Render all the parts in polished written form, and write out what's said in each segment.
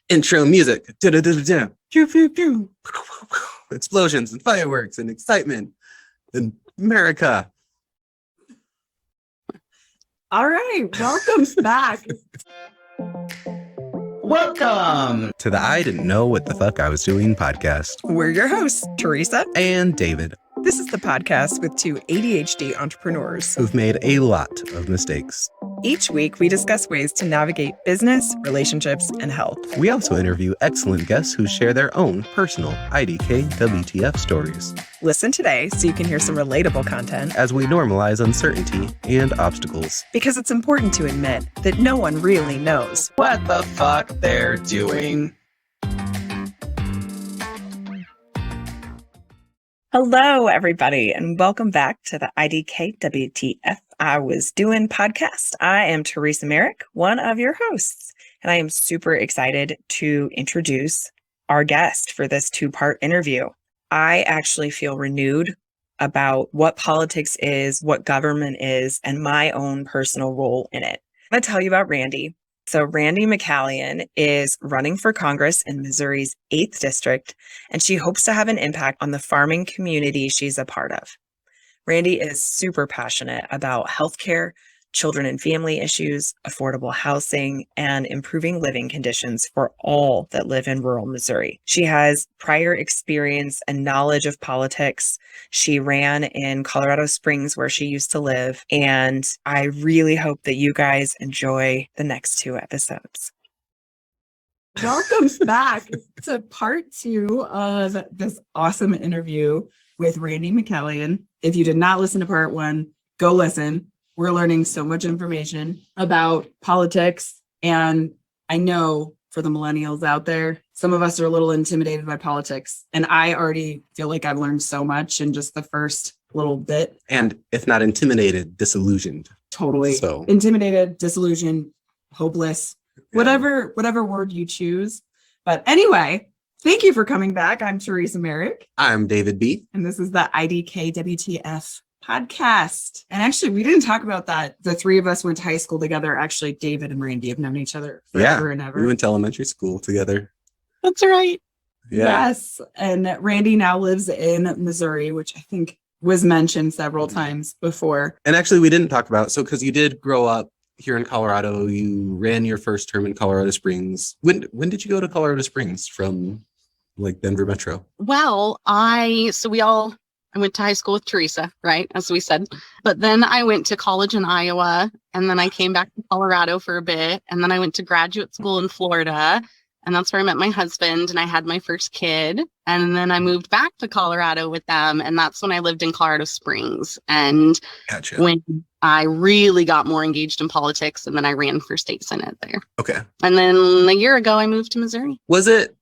Intro music. Da-da-da-da-da. Pew, pew, pew. Explosions and fireworks and excitement in America. All right, welcome back. Welcome to the I Didn't Know What the Fuck I Was Doing podcast. We're your hosts, Teresa And David. This is the podcast with two ADHD entrepreneurs who've made a lot of mistakes. Each week, we discuss ways to navigate business, relationships, and health. We also interview excellent guests who share their own personal IDKWTF stories. Listen today so you can hear some relatable content as we normalize uncertainty and obstacles. Because it's important to admit that no one really knows what the fuck they're doing. Hello, everybody, and welcome back to the IDKWTF I Was Doing podcast. I am Teresa Merrick, one of your hosts, and I am super excited to introduce our guest for this two-part interview. I actually feel renewed about what politics is, what government is, and my own personal role in it. I'm going to tell you about Randi. So Randi McCallian is running for Congress in Missouri's 8th district, and she hopes to have an impact on the farming community she's a part of. Randi is super passionate about healthcare, children and family issues, affordable housing, and improving living conditions for all that live in rural Missouri. She has prior experience and knowledge of politics. She ran in Colorado Springs, where she used to live, and I really hope that you guys enjoy the next two episodes. Welcome back to part 2 of this awesome interview with Randi McCallian. If you did not listen to part 1, go listen. We're learning so much information about politics. And I know for the millennials out there, some of us are a little intimidated by politics. And I already feel like I've learned so much in just the first little bit. And if not intimidated, disillusioned. Totally. So intimidated, disillusioned, hopeless, whatever word you choose. But anyway, thank you for coming back. I'm Teresa Merrick. I'm David B. And this is the IDKWTF podcast. And actually, we didn't talk about that. The three of us went to high school together. Actually, David and Randi have known each other forever and ever. We went to elementary school together. That's right. Yeah. Yes. And Randi now lives in Missouri, which I think was mentioned several times before. And actually, we didn't talk about, so because you did grow up here in Colorado, you ran your first term in Colorado Springs. When did you go to Colorado Springs from like Denver Metro? Well, I went to high school with Teresa, right? As we said. But then I went to college in Iowa, and then I came back to Colorado for a bit. And then I went to graduate school in Florida. And that's where I met my husband, and I had my first kid. And then I moved back to Colorado with them. And that's when I lived in Colorado Springs. And Gotcha. When I really got more engaged in politics, and then I ran for state senate there. Okay. And then a year ago, I moved to Missouri. Was it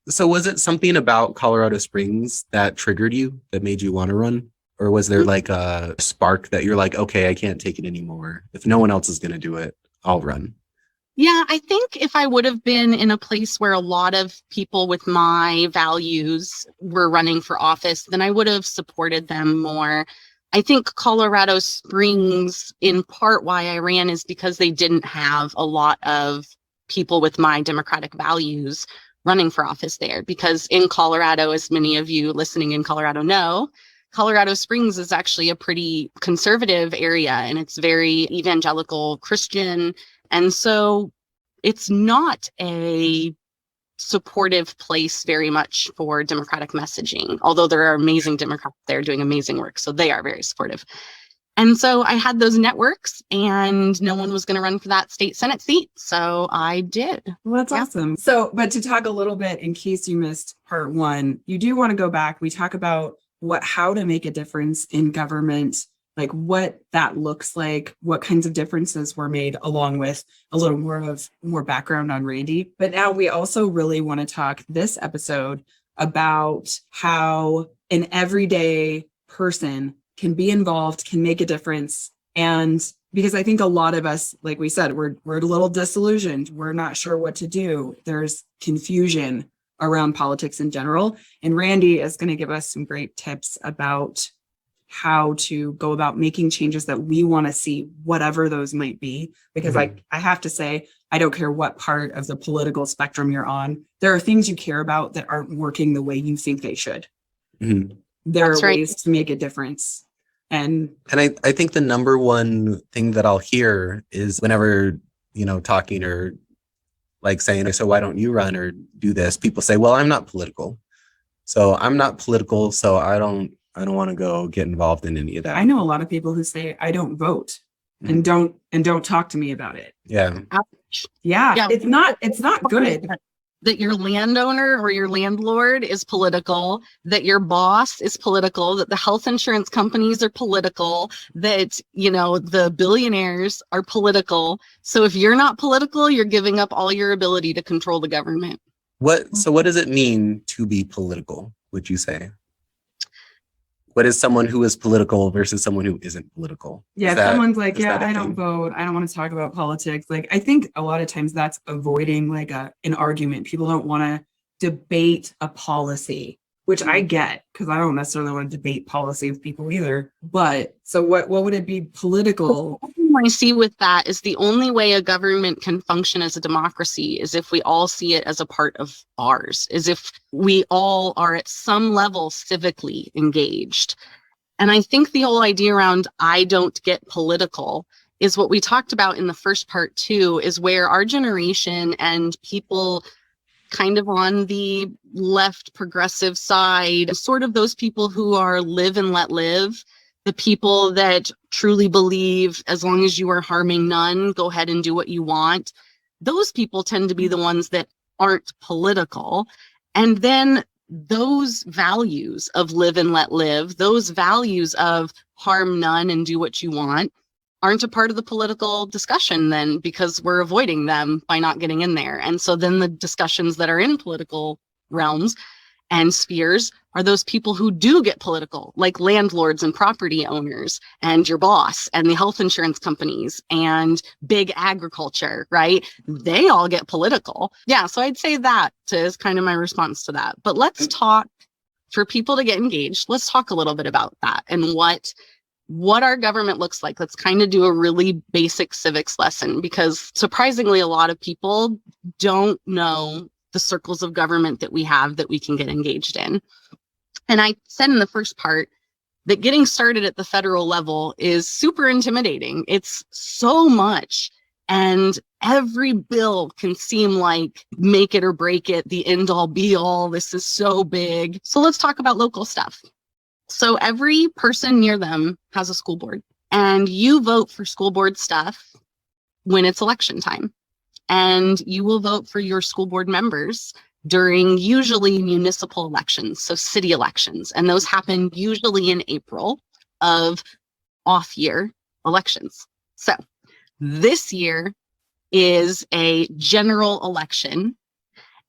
something about Colorado Springs that triggered you, that made you want to run? Or was there like a spark that you're like, okay, I can't take it anymore. If no one else is going to do it, I'll run. Yeah, I think if I would have been in a place where a lot of people with my values were running for office, then I would have supported them more. I think Colorado Springs, in part why I ran, is because they didn't have a lot of people with my democratic values running for office there. Because in Colorado, as many of you listening in Colorado know, Colorado Springs is actually a pretty conservative area, and it's very evangelical Christian. And so it's not a supportive place very much for democratic messaging, although there are amazing Democrats there doing amazing work. So they are very supportive. And so I had those networks, and no one was going to run for that state senate seat. So I did. Well, that's awesome. So, but to talk a little bit, in case you missed part 1, you do want to go back. We talk about how to make a difference in government, like what that looks like, what kinds of differences were made, along with a little more background on Randi. But now we also really want to talk this episode about how an everyday person can be involved, can make a difference. And because I think a lot of us, like we said, we're a little disillusioned. We're not sure what to do. There's confusion around politics in general. And Randi is going to give us some great tips about how to go about making changes that we want to see, whatever those might be. Because I have to say, I don't care what part of the political spectrum you're on. There are things you care about that aren't working the way you think they should. Mhm. There That's are right. ways to make a difference. And I think the number one thing that I'll hear is whenever, talking or like saying, so why don't you run or do this? People say, well, I'm not political. So I'm not political. So I don't want to go get involved in any of that. I know a lot of people who say, I don't vote and don't talk to me about it. Yeah. Yeah. It's not good. That your landowner or your landlord is political, that your boss is political, that the health insurance companies are political, that, the billionaires are political. So if you're not political, you're giving up all your ability to control the government. So what does it mean to be political, would you say? What is someone who is political versus someone who isn't political? Yeah, someone's like, I don't vote. I don't want to talk about politics. Like, I think a lot of times that's avoiding like an argument. People don't want to debate a policy, which I get because I don't necessarily want to debate policy with people either. But so what would it be political? What I see with that is the only way a government can function as a democracy is if we all see it as a part of ours, is if we all are at some level civically engaged. And I think the whole idea around I don't get political is what we talked about in the first part too, is where our generation and people kind of on the left progressive side, sort of those people who are live and let live, the people that truly believe as long as you are harming none, go ahead and do what you want. Those people tend to be the ones that aren't political. And then those values of live and let live, those values of harm none and do what you want, aren't a part of the political discussion then, because we're avoiding them by not getting in there. And so then the discussions that are in political realms and spheres are those people who do get political, like landlords and property owners and your boss and the health insurance companies and big agriculture, right? They all get political. Yeah, so I'd say that is kind of my response to that. But let's talk, for people to get engaged, let's talk a little bit about that and what our government looks like. Let's kind of do a really basic civics lesson, because surprisingly, a lot of people don't know the circles of government that we have that we can get engaged in. And I said in the first part that getting started at the federal level is super intimidating. It's so much. And every bill can seem like make it or break it, the end all be all. This is so big. So let's talk about local stuff. So every person near them has a school board, and you vote for school board stuff when it's election time. And you will vote for your school board members during usually municipal elections, so city elections. And those happen usually in April of off-year elections. So this year is a general election,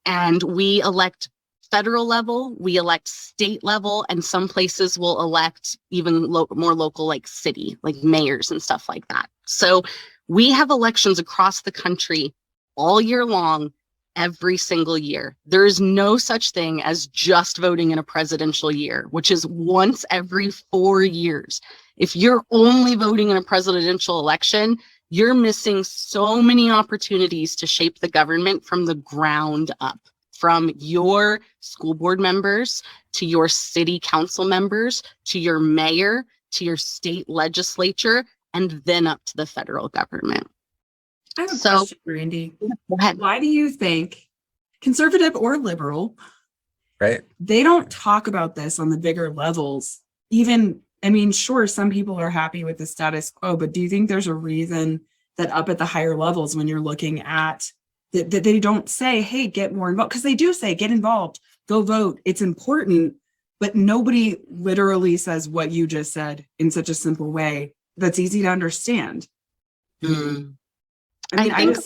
and we elect federal level, we elect state level, and some places will elect even more local, like city, like mayors and stuff like that. So we have elections across the country all year long, every single year. There is no such thing as just voting in a presidential year, which is once every 4 years. If you're only voting in a presidential election, you're missing so many opportunities to shape the government from the ground up, from your school board members to your city council members, to your mayor, to your state legislature, and then up to the federal government. I have a question, Randy. Go ahead. Why do you think, conservative or liberal, Right. they don't talk about this on the bigger levels? Even, I mean, sure, some people are happy with the status quo, but do you think there's a reason that up at the higher levels, when you're looking at that they don't say, hey, get more involved? Because they do say, get involved, go vote. It's important, but nobody literally says what you just said in such a simple way that's easy to understand. Mm. I mean, I think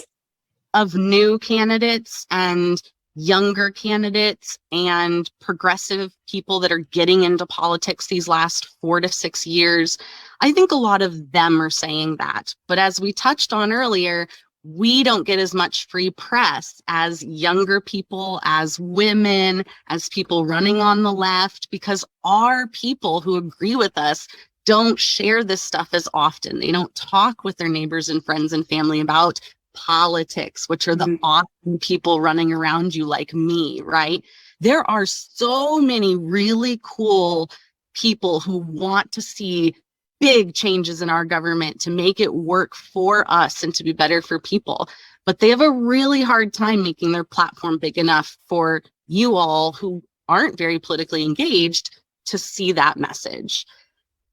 of new candidates and younger candidates and progressive people that are getting into politics these last 4 to 6 years. I think a lot of them are saying that. But as we touched on earlier, we don't get as much free press as younger people, as women, as people running on the left, because our people who agree with us don't share this stuff as often. They don't talk with their neighbors and friends and family about politics, which are the awesome people running around you like me, right? There are so many really cool people who want to see big changes in our government to make it work for us and to be better for people. But they have a really hard time making their platform big enough for you all who aren't very politically engaged to see that message.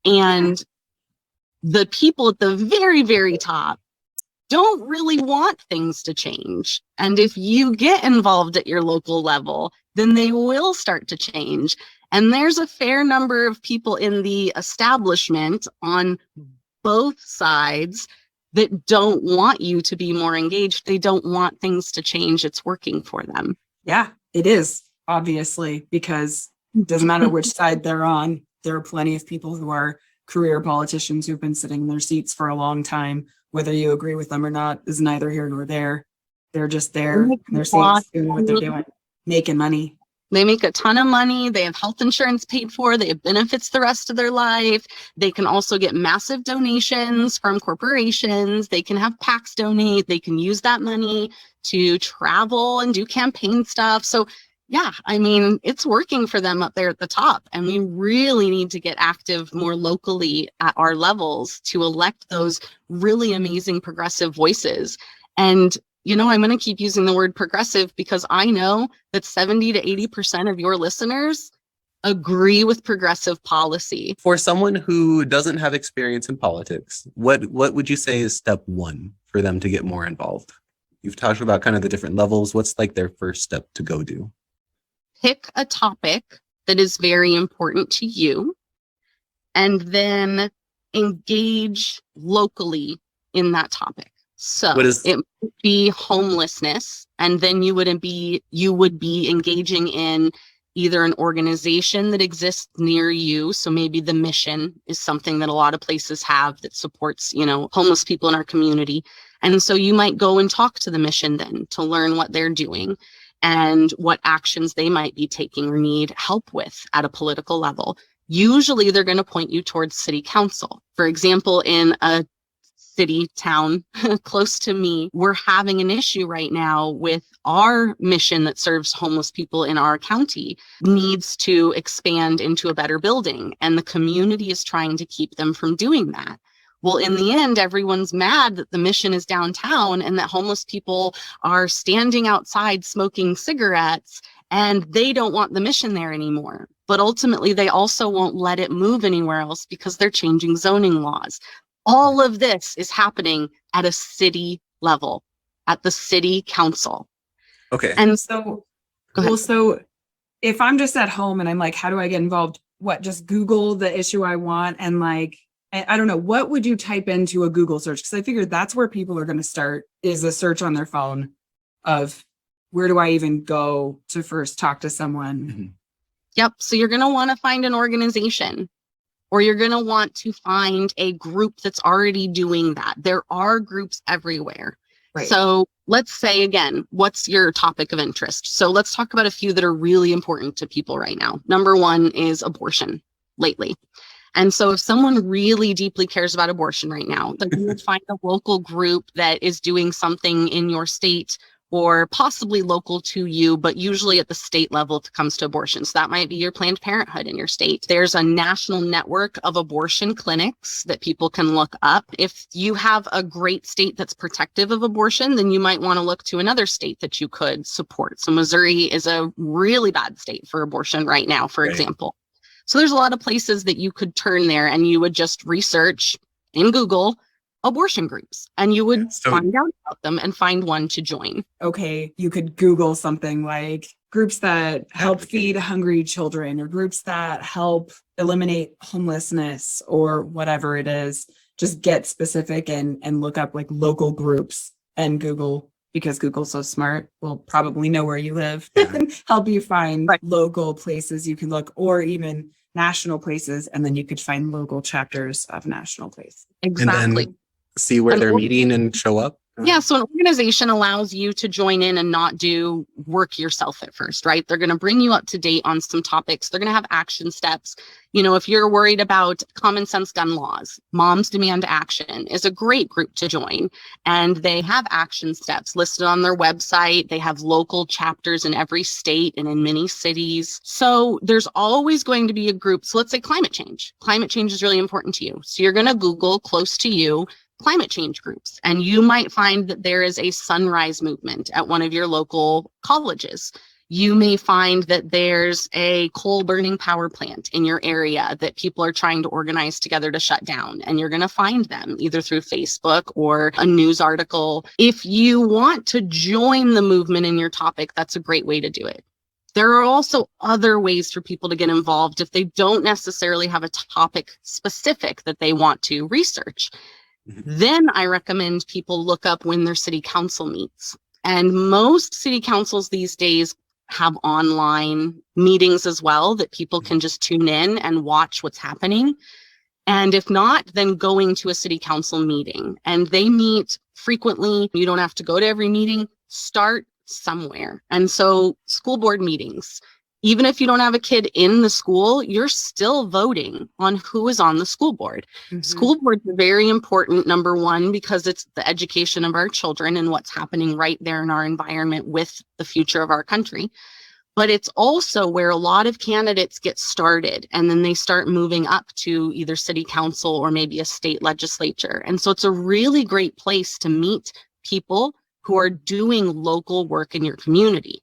And the people at the very, very top don't really want things to change. And if you get involved at your local level, then they will start to change. And there's a fair number of people in the establishment on both sides that don't want you to be more engaged. They don't want things to change. It's working for them. Yeah, it is, obviously, because it doesn't matter which side they're on. There are plenty of people who are career politicians who've been sitting in their seats for a long time. Whether you agree with them or not is neither here nor there. They're just there in their seats doing what they're doing, making money. They make a ton of money. They have health insurance paid for. They have benefits the rest of their life. They can also get massive donations from corporations. They can have PACs donate. They can use that money to travel and do campaign stuff. So yeah, I mean, it's working for them up there at the top. And we really need to get active more locally at our levels to elect those really amazing progressive voices. And I'm going to keep using the word progressive because I know that 70 to 80% of your listeners agree with progressive policy. For someone who doesn't have experience in politics, what would you say is step one for them to get more involved? You've talked about kind of the different levels. What's like their first step to go do? Pick a topic that is very important to you and then engage locally in that topic. So it would be homelessness, and then you would be engaging in either an organization that exists near you. So maybe the mission is something that a lot of places have that supports, homeless people in our community. And so you might go and talk to the mission then to learn what they're doing and what actions they might be taking or need help with at a political level. Usually they're going to point you towards city council. For example, in a city town close to me, we're having an issue right now with our mission that serves homeless people in our county needs to expand into a better building, and the community is trying to keep them from doing that. Well, in the end, everyone's mad that the mission is downtown and that homeless people are standing outside smoking cigarettes, and they don't want the mission there anymore. But ultimately, they also won't let it move anywhere else because they're changing zoning laws. All of this is happening at a city level, at the city council. Okay. And so if I'm just at home and I'm like, how do I get involved? Just Google the issue I want. And I don't know, what would you type into a Google search? Because I figured that's where people are going to start, is a search on their phone of where do I even go to first talk to someone? Mm-hmm. Yep. So you're going to want to find an organization, or you're going to want to find a group that's already doing that. There are groups everywhere. Right. So let's say, again, what's your topic of interest? So let's talk about a few that are really important to people right now. Number one is abortion lately. And so if someone really deeply cares about abortion right now, then you would find a local group that is doing something in your state or possibly local to you, but usually at the state level if it comes to abortion. So that might be your Planned Parenthood in your state. There's a national network of abortion clinics that people can look up. If you have a great state that's protective of abortion, then you might want to look to another state that you could support. So Missouri is a really bad state for abortion right now, for example. So there's a lot of places that you could turn there, and you would just research in Google abortion groups, and you would find out about them and find one to join. Okay, you could Google something like groups that help feed hungry children, or groups that help eliminate homelessness, or whatever it is. Just get specific and look up like local groups, and Google, because Google's so smart, will probably know where you live and help you find local places you can look, or even national places, and then you could find local chapters of national places. Exactly. And then see where they're meeting and show up Yeah, so an organization allows you to join in and not do work yourself at first, right? They're going to bring you up to date on some topics. They're going to have action steps. You know, if you're worried about common sense gun laws, Moms Demand Action is a great group to join. And they have action steps listed on their website. They have local chapters in every state and in many cities. So there's always going to be a group. So let's say climate change. Climate change is really important to you. So you're going to Google close to you climate change groups, and you might find that there is a sunrise movement at one of your local colleges. You may find that there's a coal burning power plant in your area that people are trying to organize together to shut down, and you're going to find them either through Facebook or a news article. If you want to join the movement in your topic, that's a great way to do it. There are also other ways for people to get involved if they don't necessarily have a topic specific that they want to research. Then I recommend people look up when their city council meets. And most city councils these days have online meetings as well that people can just tune in and watch what's happening. And if not, then going to a city council meeting. And they meet frequently. You don't have to go to every meeting. Start somewhere. And so school board meetings, even if you don't have a kid in the school, you're still voting on who is on the school board. School boards are very important, number one, because it's the education of our children and what's happening right there in our environment with the future of our country. But it's also where a lot of candidates get started and then they start moving up to either city council or maybe a state legislature. And so it's a really great place to meet people who are doing local work in your community.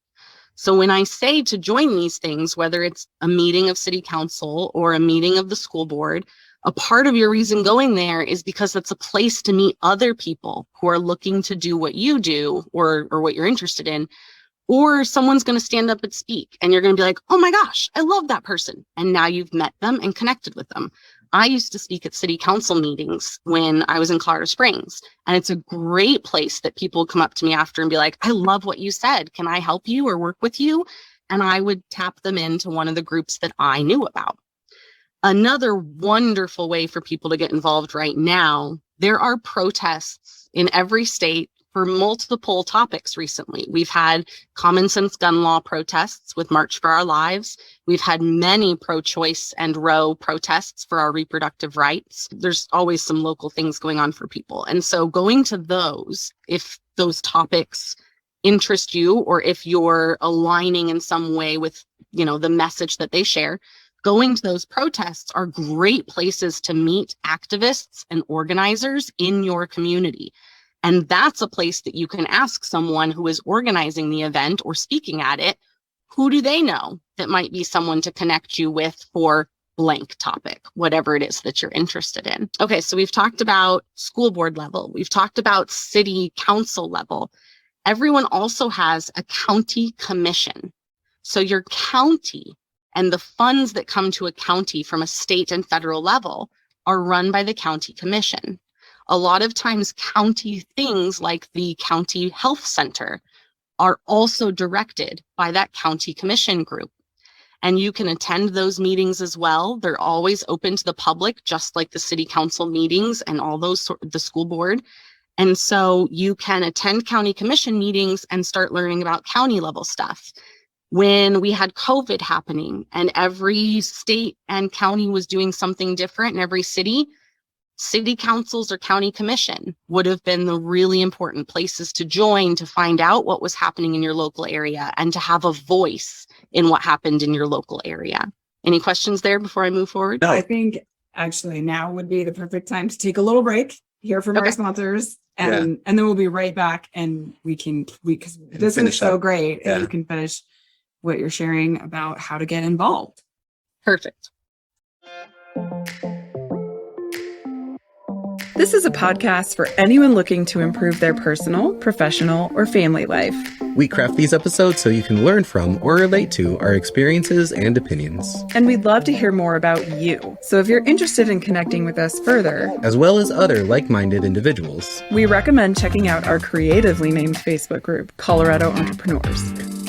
So when I say to join these things, whether it's a meeting of city council or a meeting of the school board, a part of your reason going there is because it's a place to meet other people who are looking to do what you do or what you're interested in, or someone's going to stand up and speak and you're going to be like, oh my gosh, I love that person. And now you've met them and connected with them. I used to speak at city council meetings when I was in Colorado Springs, and it's a great place that people come up to me after and be like, I love what you said. Can I help you or work with you? And I would tap them into one of the groups that I knew about. Another wonderful way for people to get involved right now, there are protests in every state for multiple topics recently. We've had common sense gun law protests with March for Our Lives. We've had many pro-choice and Roe protests for our reproductive rights. There's always some local things going on for people. And so going to those, if those topics interest you or if you're aligning in some way with, you know, the message that they share, going to those protests are great places to meet activists and organizers in your community. And that's a place that you can ask someone who is organizing the event or speaking at it, who do they know that might be someone to connect you with for blank topic, whatever it is that you're interested in. Okay, so we've talked about school board level. We've talked about city council level. Everyone also has a county commission. So your county and the funds that come to a county from a state and federal level are run by the county commission. A lot of times county things like the county health center are also directed by that county commission group. And you can attend those meetings as well. They're always open to the public, just like the city council meetings and all those, the school board. And so you can attend county commission meetings and start learning about county level stuff. When we had COVID happening and every state and county was doing something different in every city councils or county commission would have been the really important places to join to find out what was happening in your local area and to have a voice in what happened in your local area. Any questions there before I move forward? I think actually now would be the perfect time to take a little break, hear from our sponsors, and then we'll be right back and because this is so great and you can finish what you're sharing about how to get involved. Perfect. This is a podcast for anyone looking to improve their personal, professional, or family life. We craft these episodes so you can learn from or relate to our experiences and opinions. And we'd love to hear more about you. So if you're interested in connecting with us further, as well as other like-minded individuals, we recommend checking out our creatively named Facebook group, Colorado Entrepreneurs.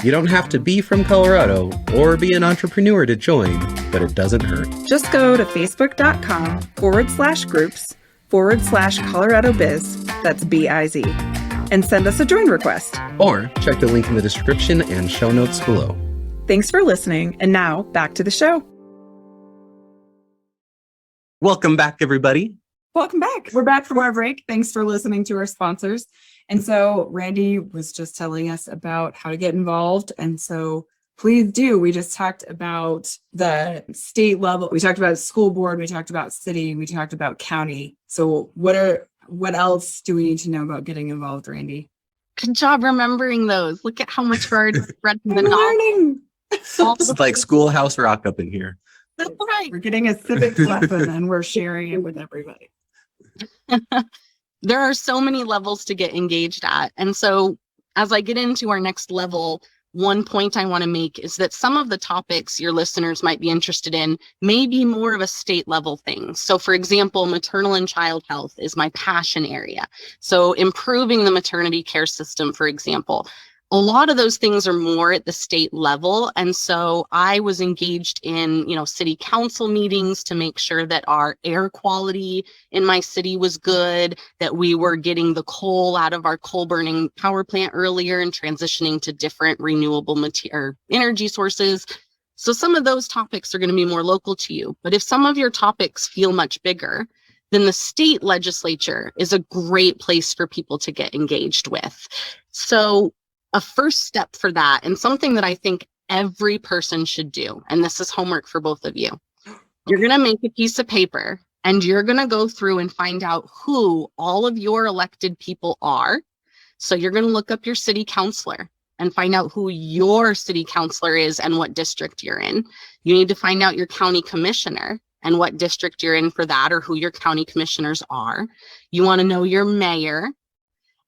You don't have to be from Colorado or be an entrepreneur to join, but it doesn't hurt. Just go to facebook.com/groups/Colorado Biz. That's BIZ. and send us a join request. Or check the link in the description and show notes below. Thanks for listening. And now back to the show. Welcome back, everybody. Welcome back. We're back from our break. Thanks for listening to our sponsors. And so Randy was just telling us about how to get involved. And so please do. We just talked about the state level. We talked about school board. We talked about city. We talked about county. So what else do we need to know about getting involved, Randy? Good job remembering those. Look at how much we're already read from the I'm novel. learning. It's like Schoolhouse Rock up in here. That's right. We're getting a civics lesson and we're sharing it with everybody. There are so many levels to get engaged at. And so as I get into our next level, one point I want to make is that some of the topics your listeners might be interested in may be more of a state level thing. So for example, maternal and child health is my passion area. So improving the maternity care system, for example, a lot of those things are more at the state level. And so I was engaged in, city council meetings to make sure that our air quality in my city was good, that we were getting the coal out of our coal burning power plant earlier and transitioning to different renewable energy sources. So some of those topics are going to be more local to you. But if some of your topics feel much bigger, then the state legislature is a great place for people to get engaged with. So a first step for that, and something that I think every person should do, and this is homework for both of you, you're going to make a piece of paper and you're going to go through and find out who all of your elected people are. So you're going to look up your city councilor and find out who your city councilor is and what district you're in. You need to find out your county commissioner and what district you're in for that, or who your county commissioners are. You want to know your mayor.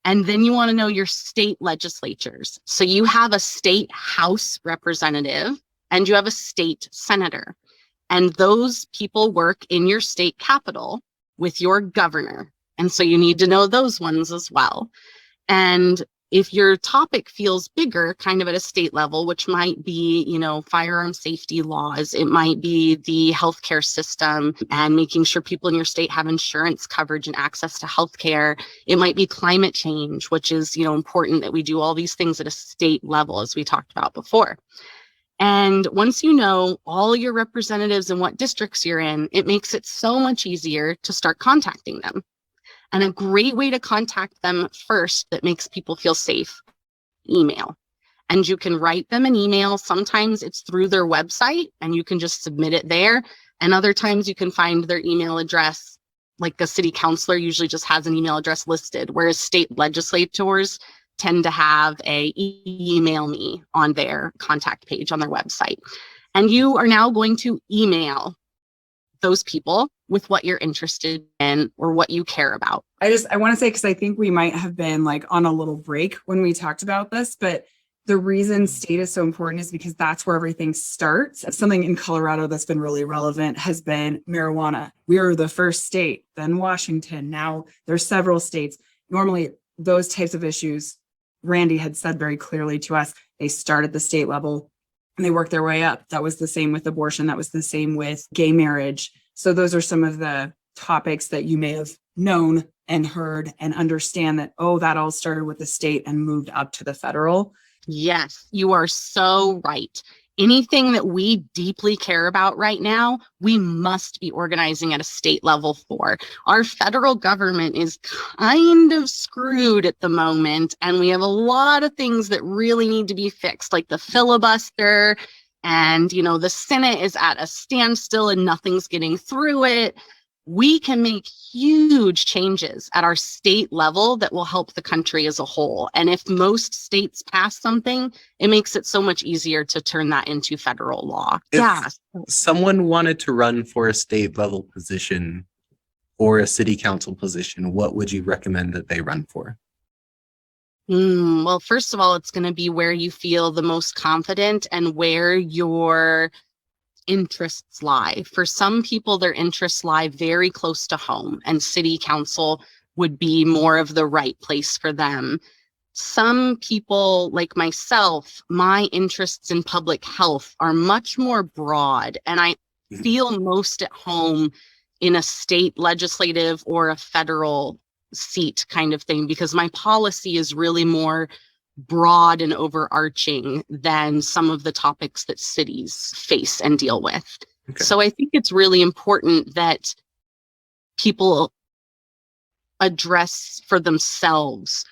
And then you want to know your state legislatures. So you have a state House representative and you have a state senator. And those people work in your state capital with your governor. And so you need to know those ones as well. And if your topic feels bigger, kind of at a state level, which might be, firearm safety laws, it might be the healthcare system and making sure people in your state have insurance coverage and access to healthcare. It might be climate change, which is, important that we do all these things at a state level, as we talked about before. And once you know all your representatives and what districts you're in, it makes it so much easier to start contacting them. And a great way to contact them first that makes people feel safe, email. And you can write them an email. Sometimes it's through their website and you can just submit it there. And other times you can find their email address, like a city councilor usually just has an email address listed, whereas state legislators tend to have a email me on their contact page on their website. And you are now going to email those people with what you're interested in or what you care about. I want to say, because I think we might have been like on a little break when we talked about this, but the reason state is so important is because that's where everything starts. Something in Colorado that's been really relevant has been marijuana. We are the first state, then Washington. Now there's several states. Normally those types of issues, Randy had said very clearly to us, they start at the state level and they work their way up. That was the same with abortion. That was the same with gay marriage. So those are some of the topics that you may have known and heard and understand that, that all started with the state and moved up to the federal. Yes, you are so right. Anything that we deeply care about right now, we must be organizing at a state level for. Our federal government is kind of screwed at the moment, and we have a lot of things that really need to be fixed, like the filibuster. And, the Senate is at a standstill and nothing's getting through it. We can make huge changes at our state level that will help the country as a whole. And if most states pass something, it makes it so much easier to turn that into federal law. If someone wanted to run for a state level position or a city council position, what would you recommend that they run for? Well, first of all, it's going to be where you feel the most confident and where your interests lie. For some people, their interests lie very close to home, and city council would be more of the right place for them. Some people, like myself, my interests in public health are much more broad, and I feel most at home in a state legislative or a federal seat kind of thing, because my policy is really more broad and overarching than some of the topics that cities face and deal with. Okay. So I think it's really important that people address for themselves,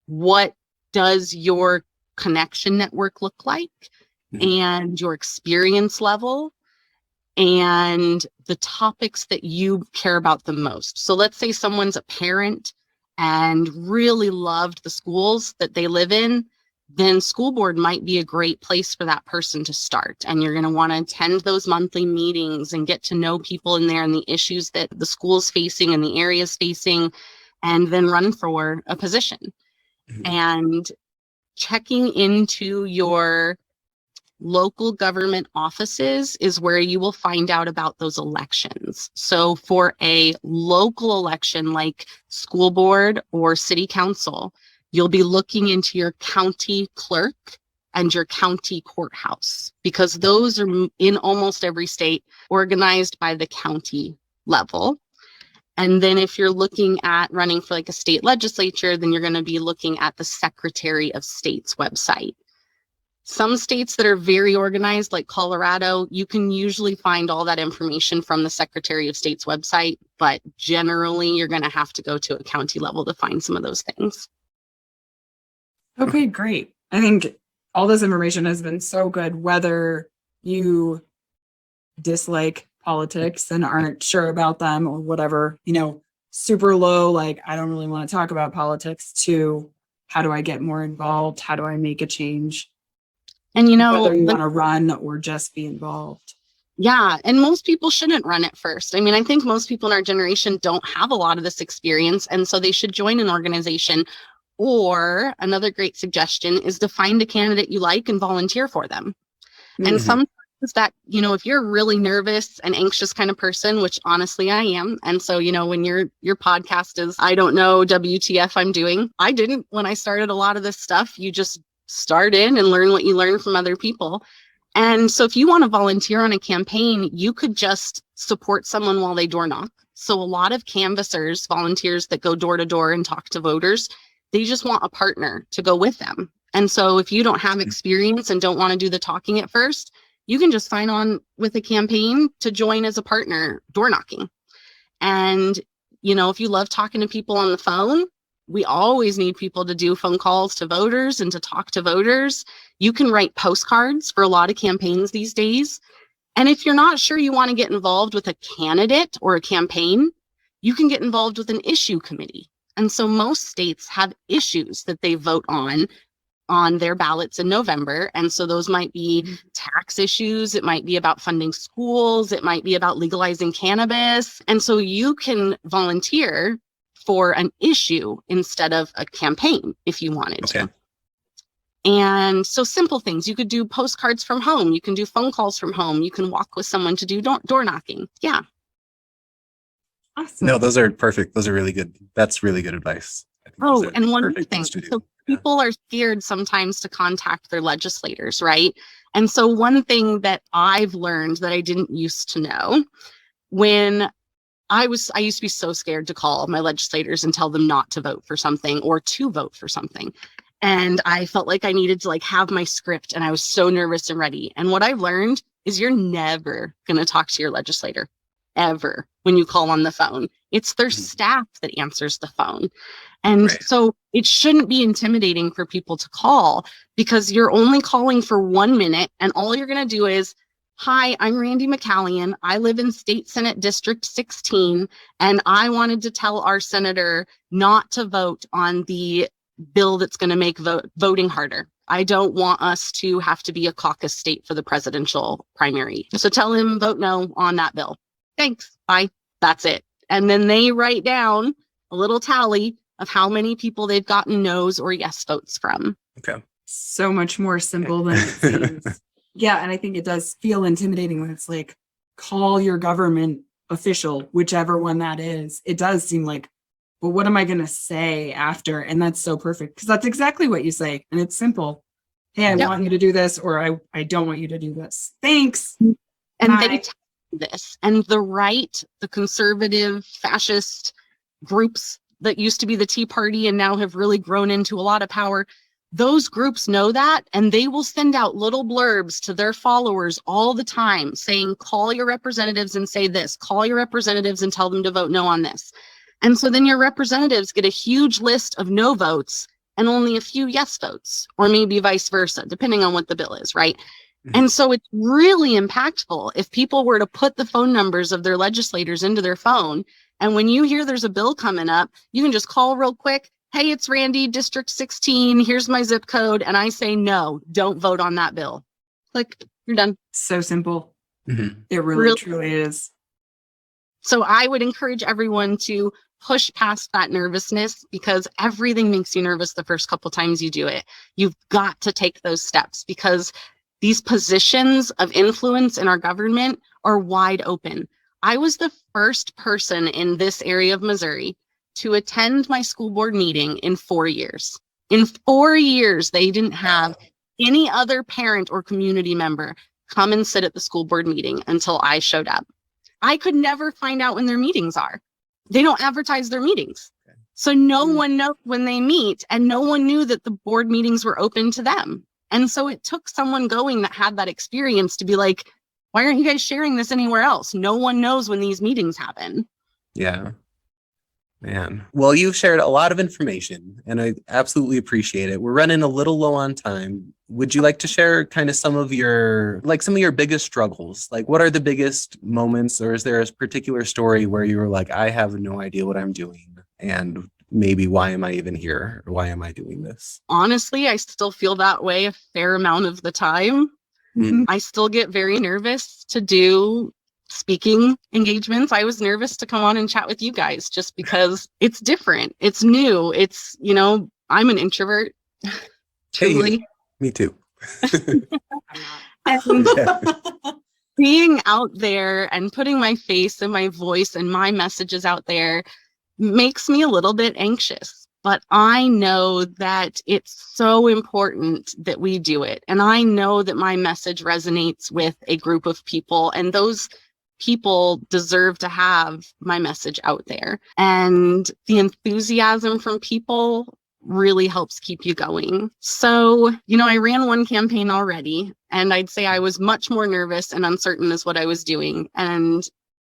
what does your connection network look like, and your experience level, and the topics that you care about the most. So let's say someone's a parent and really loved the schools that they live in, then school board might be a great place for that person to start. And you're going to want to attend those monthly meetings and get to know people in there and the issues that the school's facing and the area's facing, and then run for a position. And checking into your local government offices is where you will find out about those elections. So for a local election like school board or city council, you'll be looking into your county clerk and your county courthouse, because those are in almost every state organized by the county level. And then if you're looking at running for like a state legislature, then you're going to be looking at the Secretary of State's website. Some states that are very organized, like Colorado, you can usually find all that information from the Secretary of State's website, but generally you're going to have to go to a county level to find some of those things. Okay, great. I think all this information has been so good, whether you dislike politics and aren't sure about them or whatever, super low, like I don't really want to talk about politics, to how do I get more involved? How do I make a change? And whether you want to run or just be involved. Yeah. And most people shouldn't run at first. I mean, I think most people in our generation don't have a lot of this experience. And so they should join an organization. Or another great suggestion is to find a candidate you like and volunteer for them. And sometimes that, if you're a really nervous and anxious kind of person, which honestly I am. And so, when your podcast is, I don't know, WTF I'm doing. I didn't when I started a lot of this stuff. You just start in and learn what you learn from other people. And so if you want to volunteer on a campaign, you could just support someone while they door knock. So a lot of canvassers, volunteers that go door to door and talk to voters, they just want a partner to go with them. And so if you don't have experience and don't want to do the talking at first, you can just sign on with a campaign to join as a partner door knocking. And, if you love talking to people on the phone, we always need people to do phone calls to voters and to talk to voters. You can write postcards for a lot of campaigns these days. And if you're not sure you want to get involved with a candidate or a campaign, you can get involved with an issue committee. And so most states have issues that they vote on their ballots in November. And so those might be tax issues. It might be about funding schools. It might be about legalizing cannabis. And so you can volunteer for an issue instead of a campaign if you wanted to. And so simple things. You could do postcards from home. You can do phone calls from home. You can walk with someone to do door knocking. Yeah. Awesome. No, those are perfect. Those are really good. That's really good advice. Oh, and one more thing. So people are scared sometimes to contact their legislators, right? And so one thing that I've learned that I didn't used to know, when I used to be so scared to call my legislators and tell them not to vote for something or to vote for something. And I felt like I needed to have my script, and I was so nervous and ready. And what I've learned is you're never going to talk to your legislator ever when you call on the phone. It's their staff that answers the phone. And so it shouldn't be intimidating for people to call, because you're only calling for 1 minute, and all you're going to do is, hi, I'm Randi McCallian. I live in State Senate District 16, and I wanted to tell our senator not to vote on the bill that's going to make voting harder. I don't want us to have to be a caucus state for the presidential primary. So tell him vote no on that bill. Thanks. Bye. That's it. And then they write down a little tally of how many people they've gotten no's or yes votes from. Okay. So much more simple than it seems. Yeah, and I think it does feel intimidating when it's like, call your government official, whichever one that is. It does seem like, well, what am I going to say after? And that's so perfect, because that's exactly what you say. And it's simple. Hey, I want you to do this, or I don't want you to do this. Thanks. And they tell you this. And the right, the conservative, fascist groups, that used to be the Tea Party and now have really grown into a lot of power, those groups know that, and they will send out little blurbs to their followers all the time saying, call your representatives and say this, call your representatives and tell them to vote no on this. And so then your representatives get a huge list of no votes and only a few yes votes, or maybe vice versa, depending on what the bill is, right? And so it's really impactful if people were to put the phone numbers of their legislators into their phone. And when you hear there's a bill coming up, you can just call real quick. Hey, it's Randy, District 16. Here's my zip code. And I say, no, don't vote on that bill. Click, you're done. So simple. Mm-hmm. It really truly is. So I would encourage everyone to push past that nervousness, because everything makes you nervous the first couple times you do it. You've got to take those steps, because these positions of influence in our government are wide open. I was the first person in this area of Missouri to attend my school board meeting in 4 years. In 4 years, they didn't have any other parent or community member come and sit at the school board meeting until I showed up. I could never find out when their meetings are. They don't advertise their meetings. So no one knows when they meet, and no one knew that the board meetings were open to them. And so it took someone going that had that experience to be like, why aren't you guys sharing this anywhere else? No one knows when these meetings happen. Yeah. Man. Well, you've shared a lot of information, and I absolutely appreciate it. We're running a little low on time. Would you like to share kind of some of your biggest struggles? Like, what are the biggest moments, or is there a particular story where you were like, I have no idea what I'm doing, and maybe why am I even here? Or why am I doing this? Honestly, I still feel that way a fair amount of the time. Mm-hmm. I still get very nervous to do speaking engagements. I was nervous to come on and chat with you guys just because it's different. It's new. It's, I'm an introvert. Truly. Hey, me too. And Yeah. being out there and putting my face and my voice and my messages out there makes me a little bit anxious. But I know that it's so important that we do it. And I know that my message resonates with a group of people, and those people deserve to have my message out there. And the enthusiasm from people really helps keep you going. So, I ran one campaign already, and I'd say I was much more nervous and uncertain as what I was doing. And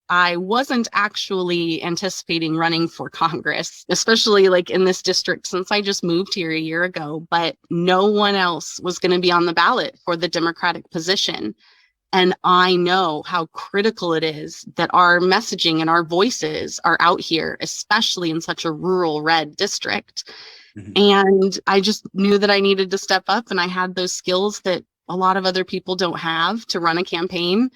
I wasn't actually anticipating running for Congress, especially like in this district, since I just moved here a year ago, but no one else was going to be on the ballot for the Democratic position. And I know how critical it is that our messaging and our voices are out here, especially in such a rural red district. Mm-hmm. And I just knew that I needed to step up, and I had those skills that a lot of other people don't have to run a campaign.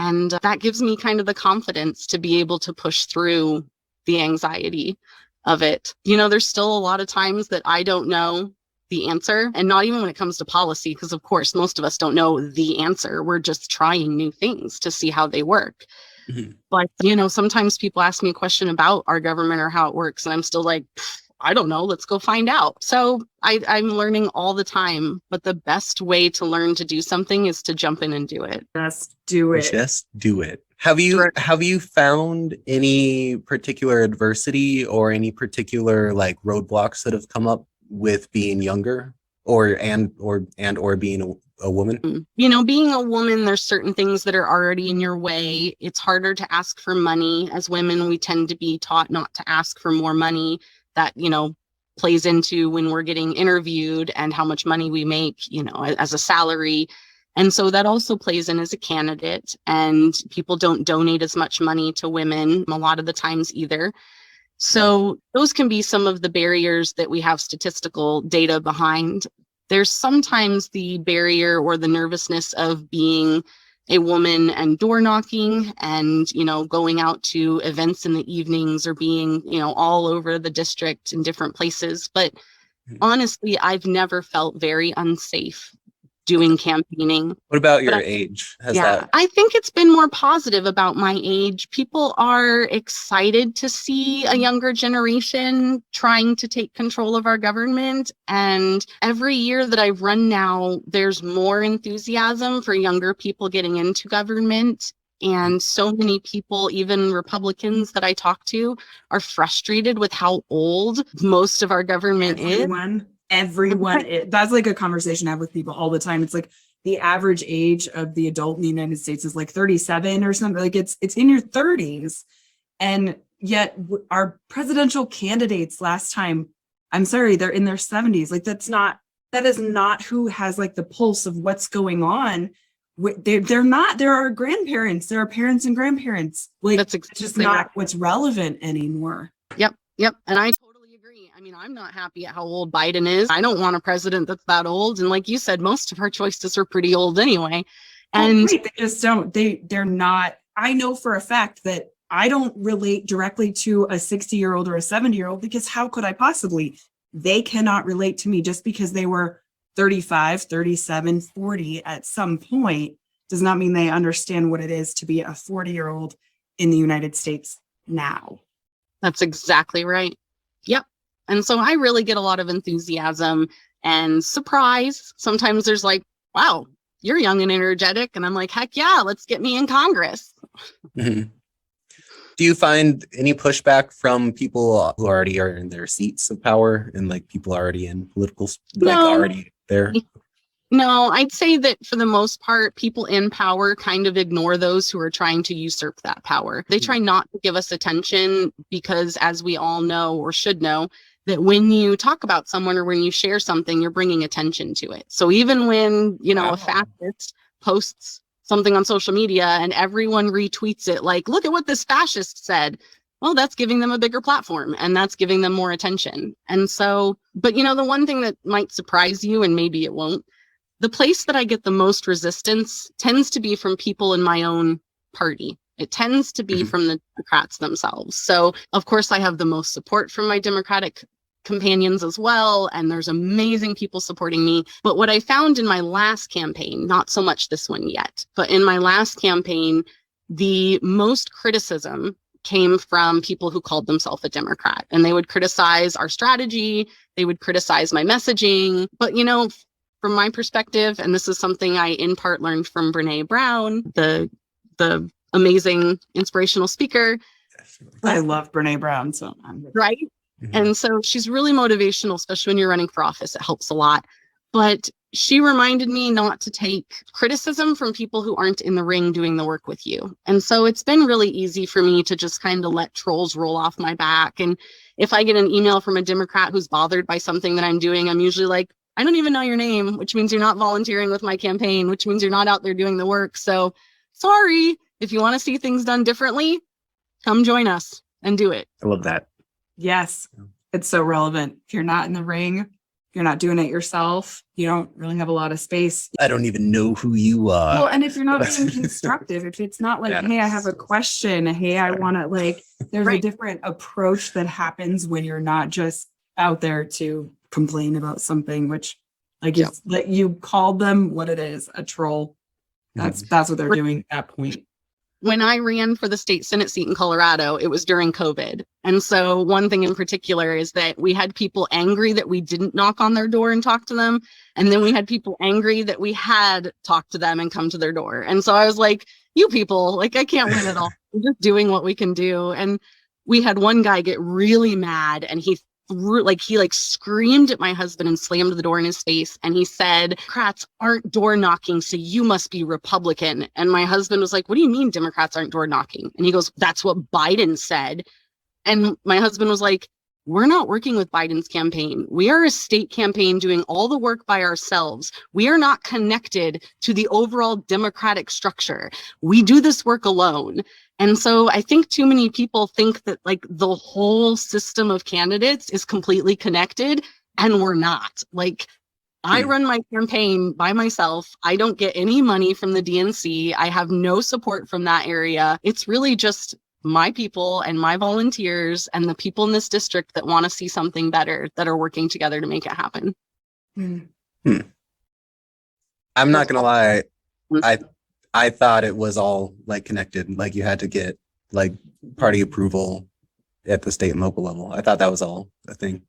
And that gives me kind of the confidence to be able to push through the anxiety of it. There's still a lot of times that I don't know the answer, and not even when it comes to policy, because of course, most of us don't know the answer. We're just trying new things to see how they work. Mm-hmm. But, sometimes people ask me a question about our government or how it works, and I'm still like, I don't know, let's go find out. So I'm learning all the time, but the best way to learn to do something is to jump in and do it. Just do it. Just do it. Have you found any particular adversity or any particular like roadblocks that have come up with being younger or being a woman? Being a woman, there's certain things that are already in your way. It's harder to ask for money. As women, we tend to be taught not to ask for more money. That, plays into when we're getting interviewed and how much money we make, as a salary. And so that also plays in as a candidate, and people don't donate as much money to women a lot of the times either. So those can be some of the barriers that we have statistical data behind. There's sometimes the barrier or the nervousness of being a woman and door knocking and, going out to events in the evenings or being, all over the district in different places. But honestly, I've never felt very unsafe doing campaigning. What about your age? I think it's been more positive about my age. People are excited to see a younger generation trying to take control of our government. And every year that I've run now, there's more enthusiasm for younger people getting into government. And so many people, even Republicans that I talk to, are frustrated with how old most of our government is. Everyone. That's like a conversation I have with people all the time. It's like the average age of the adult in the United States is like 37 or something. Like it's in your 30s. And yet our presidential candidates last time, I'm sorry, they're in their 70s. Like that is not who has like the pulse of what's going on. They're not, there are grandparents, there are parents and grandparents. Like That's it's just exactly not right. what's relevant anymore. Yep. And I totally agree. I mean, I'm not happy at how old Biden is. I don't want a president that's that old. And like you said, most of our choices are pretty old anyway. And They just don't, they're not, I know for a fact that I don't relate directly to a 60-year-old or a 70-year-old because how could I possibly? They cannot relate to me just because they were 35, 37, 40 at some point does not mean they understand what it is to be a 40-year-old in the United States now. That's exactly right. Yep. And so I really get a lot of enthusiasm and surprise. Sometimes there's like, wow, you're young and energetic. And I'm like, heck yeah, let's get me in Congress. Mhm. Do you find any pushback from people who already are in their seats of power and like people already in political, like No. already there? No, I'd say that for the most part, people in power kind of ignore those who are trying to usurp that power. They try not to give us attention because, as we all know or should know, that when you talk about someone or when you share something, you're bringing attention to it. So even when, Wow. a fascist posts something on social media and everyone retweets it, like, look at what this fascist said. Well, that's giving them a bigger platform and that's giving them more attention. And so, but the one thing that might surprise you, and maybe it won't, the place that I get the most resistance tends to be from people in my own party. It tends to be from the Democrats themselves. So, of course, I have the most support from my Democratic companions as well, and there's amazing people supporting me. But what I found in my last campaign, not so much this one yet, but in my last campaign, the most criticism came from people who called themselves a Democrat, and they would criticize our strategy, they would criticize my messaging. But from my perspective, and this is something I in part learned from Brene Brown, the amazing inspirational speaker. I love Brene Brown, so right. And so she's really motivational, especially when you're running for office. It helps a lot. But she reminded me not to take criticism from people who aren't in the ring doing the work with you. And so it's been really easy for me to just kind of let trolls roll off my back. And if I get an email from a Democrat who's bothered by something that I'm doing, I'm usually like, I don't even know your name, which means you're not volunteering with my campaign, which means you're not out there doing the work. So sorry, if you want to see things done differently, come join us and do it. I love that. yes, it's so relevant. If you're not in the ring, if you're not doing it yourself, you don't really have a lot of space. I don't even know who you are. Well, and if you're not being constructive, if it's not like, hey, I have a question, hey, I want to like, there's a Right. different approach that happens when you're not just out there to complain about something, which like Yep. it's like you called them what it is, a troll. That's what they're doing at that point. When I ran for the state Senate seat in Colorado, it was during COVID. And so one thing in particular is that we had people angry that we didn't knock on their door and talk to them. And then we had people angry that we had talked to them and come to their door. And so I was like, you people, like, I can't win it all. We're just doing what we can do. And we had one guy get really mad and he screamed at my husband and slammed the door in his face. And he said, Democrats aren't door knocking, so you must be Republican. And my husband was like, what do you mean Democrats aren't door knocking? And he goes, that's what Biden said. And my husband was like, we're not working with Biden's campaign. We are a state campaign doing all the work by ourselves. We are not connected to the overall Democratic structure. We do this work alone. And so I think too many people think that like the whole system of candidates is completely connected, and we're not. Like, I run my campaign by myself. I don't get any money from the DNC. I have no support from that area. It's really just my people and my volunteers and the people in this district that want to see something better, that are working together to make it happen. I'm not gonna lie. I thought it was all like connected. Like you had to get like party approval at the state and local level. I thought that was all a thing.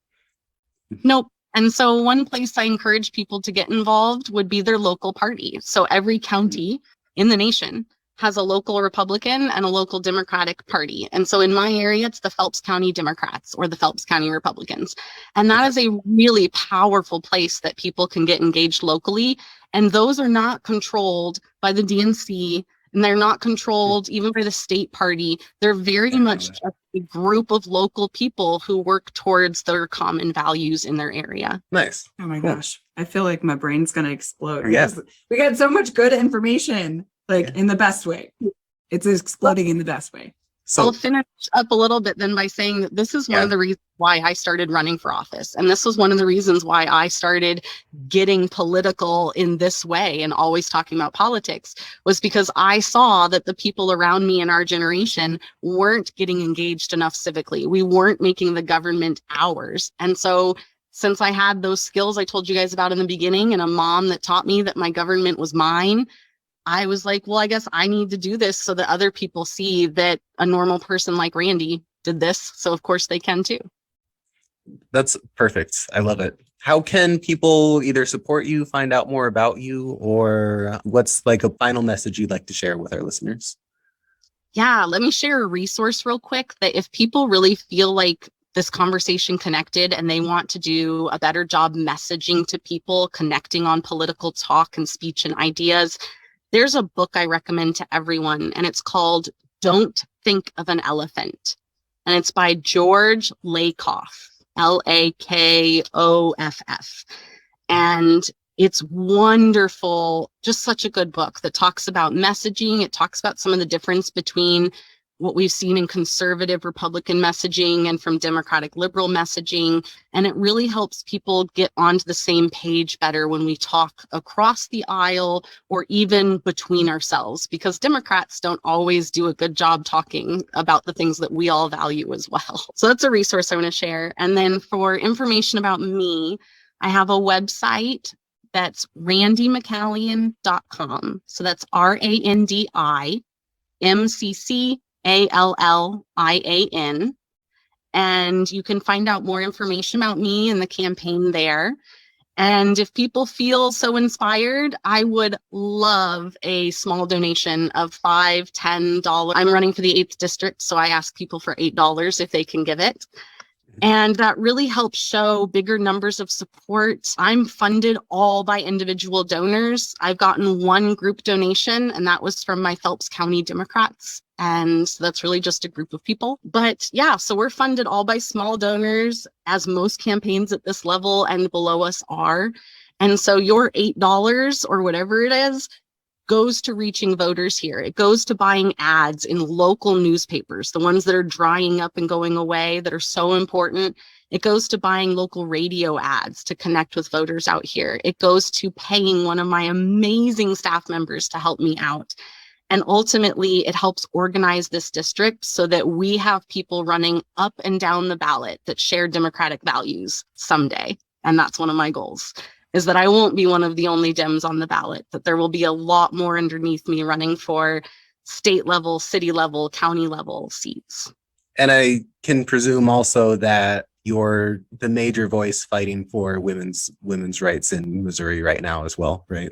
Nope. And so one place I encourage people to get involved would be their local party. So every county in the nation has a local Republican and a local Democratic party. And so in my area, it's the Phelps County Democrats or the Phelps County Republicans. And that is a really powerful place that people can get engaged locally. And those are not controlled by the DNC, and they're not controlled even by the state party. They're very much a group of local people who work towards their common values in their area. Nice. Oh my gosh. I feel like my brain's going to explode. Yeah. We got so much good information, like in the best way. It's exploding in the best way. So I'll finish up a little bit then by saying that this is one of the reasons why I started running for office. And this was one of the reasons why I started getting political in this way and always talking about politics, was because I saw that the people around me in our generation weren't getting engaged enough civically. We weren't making the government ours. And so since I had those skills I told you guys about in the beginning, and a mom that taught me that my government was mine, I was like, well, I guess I need to do this so that other people see that a normal person like Randy did this. So of course they can too. that's perfect. I love it. How can people either support you, find out more about you, or what's like a final message you'd like to share with our listeners? Yeah, let me share a resource real quick that if people really feel like this conversation connected and they want to do a better job messaging to people, connecting on political talk and speech and ideas, there's a book I recommend to everyone, and it's called Don't Think of an Elephant. And it's by George Lakoff, Lakoff. And it's wonderful, just such a good book that talks about messaging. It talks about some of the difference between what we've seen in conservative Republican messaging and from Democratic liberal messaging. And it really helps people get onto the same page better when we talk across the aisle or even between ourselves, because Democrats don't always do a good job talking about the things that we all value as well. So that's a resource I want to share. And then for information about me, I have a website that's randymccallian.com. So that's RandyMccallian. And you can find out more information about me and the campaign there. And if people feel so inspired, I would love a small donation of $5, $10. I'm running for the 8th district, so I ask people for $8 if they can give it. And that really helps show bigger numbers of support. I'm funded all by individual donors. I've gotten one group donation, and that was from my Phelps County Democrats. And that's really just a group of people. But yeah, so we're funded all by small donors, as most campaigns at this level and below us are. And so your $8 or whatever it is goes to reaching voters here. It goes to buying ads in local newspapers, the ones that are drying up and going away that are so important. It goes to buying local radio ads to connect with voters out here. It goes to paying one of my amazing staff members to help me out. And ultimately, it helps organize this district so that we have people running up and down the ballot that share Democratic values someday. And that's one of my goals, is that I won't be one of the only Dems on the ballot, that there will be a lot more underneath me running for state level, city level, county level seats. And I can presume also that you're the major voice fighting for women's rights in Missouri right now as well, right?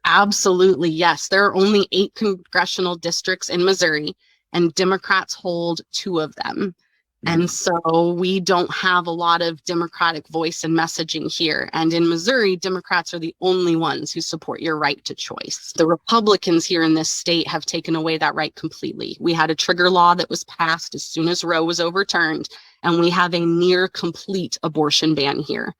Absolutely, yes. There are only 8 congressional districts in Missouri, and Democrats hold 2 of them. And so we don't have a lot of Democratic voice and messaging here. And in Missouri, Democrats are the only ones who support your right to choice. The Republicans here in this state have taken away that right completely. We had a trigger law that was passed as soon as Roe was overturned, and we have a near complete abortion ban here.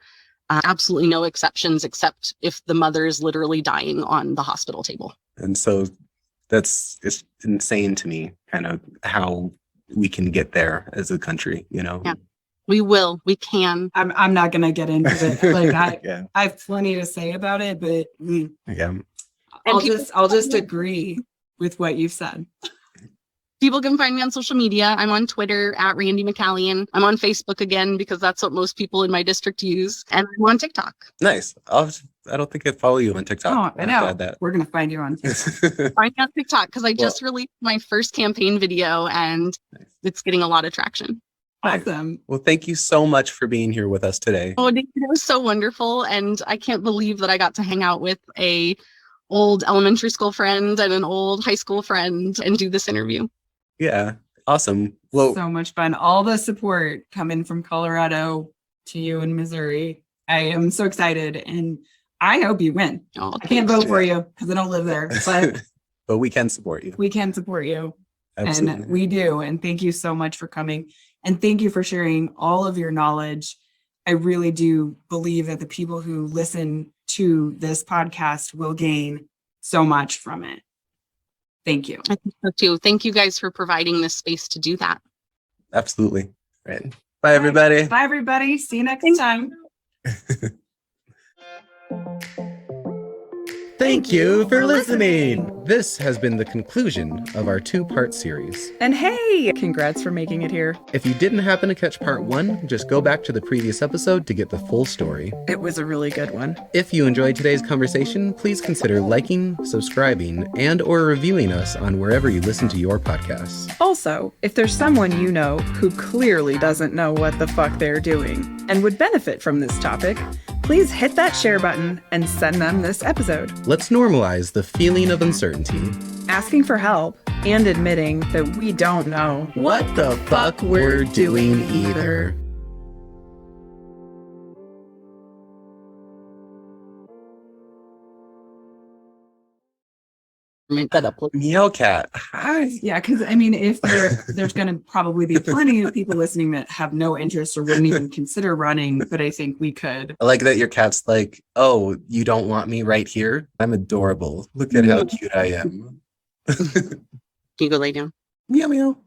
Absolutely no exceptions, except if the mother is literally dying on the hospital table. And so it's insane to me, kind of how we can get there as a country, you know? Yeah, we will, we can. I'm not gonna get into it. Like Yeah. I have plenty to say about it, but Yeah. I'll just agree with what you've said. People can find me on social media. I'm on Twitter at Randi McCallian. I'm on Facebook again because that's what most people in my district use. And I'm on TikTok. Nice. I don't think I follow you on TikTok. Oh, I know. That. We're gonna find you on TikTok. Find me on TikTok because I just released my first campaign video and it's getting a lot of traction. Awesome. Well, thank you so much for being here with us today. Oh, it was so wonderful. And I can't believe that I got to hang out with a old elementary school friend and an old high school friend and do this interview. Yeah. Awesome. Well, So much fun. All the support coming from Colorado to you in Missouri. I am so excited, and I hope you win. Oh, I can't vote for you because I don't live there, but but we can support you. we can support you. Absolutely. And we do. And thank you so much for coming. And thank you for sharing all of your knowledge. I really do believe that the people who listen to this podcast will gain so much from it. Thank you. I think so too. Thank you guys for providing this space to do that. Absolutely. Right. Bye, everybody. Bye, everybody. See you next time. Thank you for listening. This has been the conclusion of our 2-part series. And hey, congrats for making it here. If you didn't happen to catch part 1, just go back to the previous episode to get the full story. It was a really good one. If you enjoyed today's conversation, please consider liking, subscribing, and/or reviewing us on wherever you listen to your podcasts. Also, if there's someone you know who clearly doesn't know what the fuck they're doing and would benefit from this topic, please hit that share button and send them this episode. Let's normalize the feeling of uncertainty. Asking for help and admitting that we don't know What the fuck we're doing either. Meow cat. Hi. Yeah, because I mean, if there's going to probably be plenty of people listening that have no interest or wouldn't even consider running, but I think we could. I like that your cat's like, oh, you don't want me right here? I'm adorable. Look at how cute I am. Can you go lay down? Meow meow.